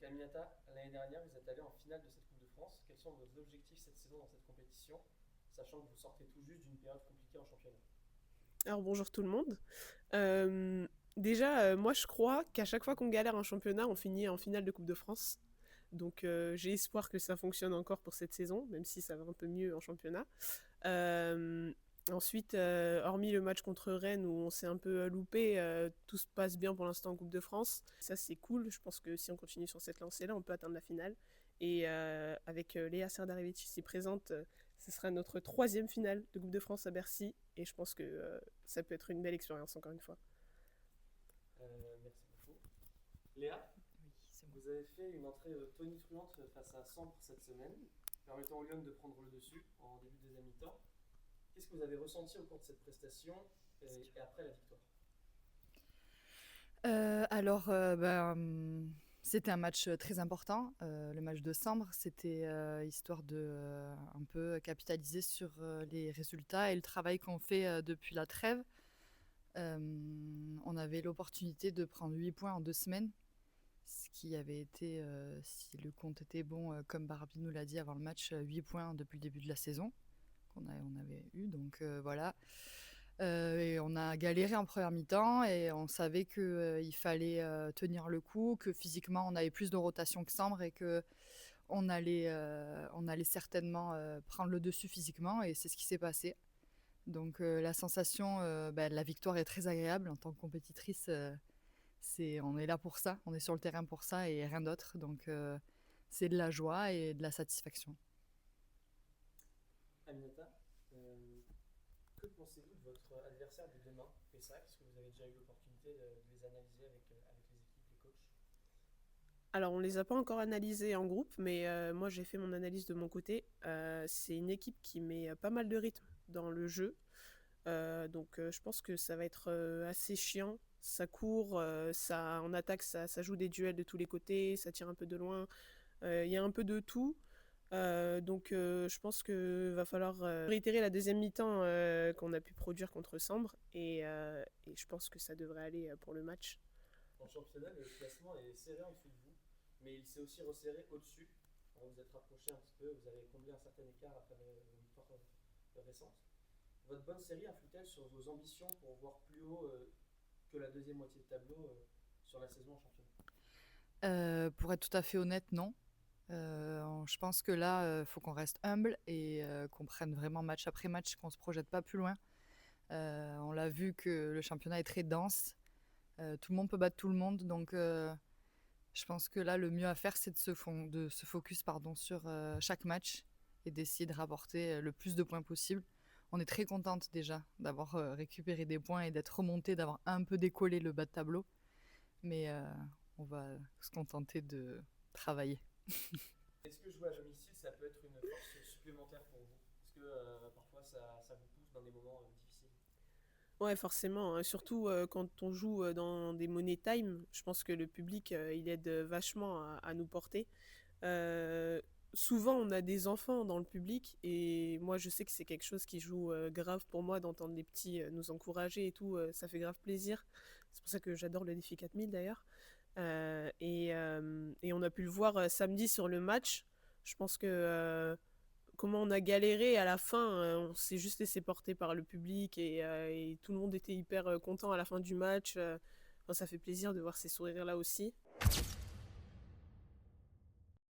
Aminata, l'année dernière, vous êtes allé en finale de cette Coupe de France. Quels sont vos objectifs cette saison dans cette compétition, sachant que vous sortez tout juste d'une période compliquée en championnat? Alors bonjour tout le monde. Moi je crois qu'à chaque fois qu'on galère en championnat, on finit en finale de Coupe de France. Donc j'ai espoir que ça fonctionne encore pour cette saison, même si ça va un peu mieux en championnat. Euh, Hormis le match contre Rennes où on s'est un peu loupé, tout se passe bien pour l'instant en Coupe de France. Ça c'est cool, je pense que si on continue sur cette lancée-là, on peut atteindre la finale. Et avec Léa Serdarevic ici présente, ce sera notre troisième finale de Coupe de France à Bercy. Et je pense que ça peut être une belle expérience encore une fois. Merci beaucoup. Léa, Oui, c'est moi. vous avez fait une entrée tonitruante face à Sambre cette semaine, permettant aux Lyon de prendre le dessus en début de deuxième mi-temps. Qu'est-ce que vous avez ressenti au cours de cette prestation et après la victoire? C'était un match très important, le match de Sambre. C'était histoire de un peu capitaliser sur les résultats et le travail qu'on fait depuis la trêve. On avait l'opportunité de prendre 8 points en 2 semaines, ce qui avait été, si le compte était bon, comme Barbie nous l'a dit avant le match, 8 points depuis le début de la saison on avait eu. Donc voilà. Et on a galéré en première mi-temps et on savait qu'il fallait tenir le coup, que physiquement on avait plus de rotation que Sambre et que on allait certainement prendre le dessus physiquement, et c'est ce qui s'est passé. Donc la sensation, la victoire est très agréable en tant que compétitrice. On est là pour ça, on est sur le terrain pour ça et rien d'autre. Donc c'est de la joie et de la satisfaction. Aminata, que pensez-vous de votre adversaire de demain, Pessac? Est-ce que vous avez déjà eu l'opportunité de les analyser avec les équipes, les coachs? Alors on les a pas encore analysés en groupe, mais moi j'ai fait mon analyse de mon côté. C'est une équipe qui met pas mal de rythme dans le jeu. Donc je pense que ça va être assez chiant. Ça court, en attaque, ça joue des duels de tous les côtés, ça tire un peu de loin. Il y a un peu de tout. Je pense qu'il va falloir réitérer la deuxième mi-temps qu'on a pu produire contre Sambre. Et je pense que ça devrait aller pour le match. En championnat, le classement est serré en dessous de vous, mais il s'est aussi resserré au-dessus. Vous vous êtes rapproché un petit peu, vous avez comblé un certain écart après vos victoires récentes. Votre bonne série influe-t-elle sur vos ambitions pour voir plus haut que la deuxième moitié de tableau sur la saison en championnat? Pour être tout à fait honnête, non. Je pense que là, il faut qu'on reste humble et qu'on prenne vraiment match après match, qu'on ne se projette pas plus loin. On l'a vu que le championnat est très dense. Tout le monde peut battre tout le monde. Donc, je pense que là, le mieux à faire, c'est de se focus sur chaque match et d'essayer de rapporter le plus de points possible. On est très contente déjà d'avoir récupéré des points et d'être remonté, d'avoir un peu décollé le bas de tableau. Mais on va se contenter de travailler. Est-ce que jouer à domicile, ça peut être une force supplémentaire pour vous? Est-ce que parfois ça vous pousse dans des moments difficiles? Ouais, forcément, hein. Surtout quand on joue dans des money time, je pense que le public, il aide vachement à nous porter. Euh, Souvent, on a des enfants dans le public et moi, je sais que c'est quelque chose qui joue grave pour moi d'entendre les petits nous encourager et tout. Ça fait grave plaisir. C'est pour ça que j'adore le défi 4000 d'ailleurs. Et on a pu le voir samedi sur le match. Je pense que comment on a galéré à la fin, on s'est juste laissé porter par le public et tout le monde était hyper content à la fin du match. Enfin, ça fait plaisir de voir ces sourires là aussi.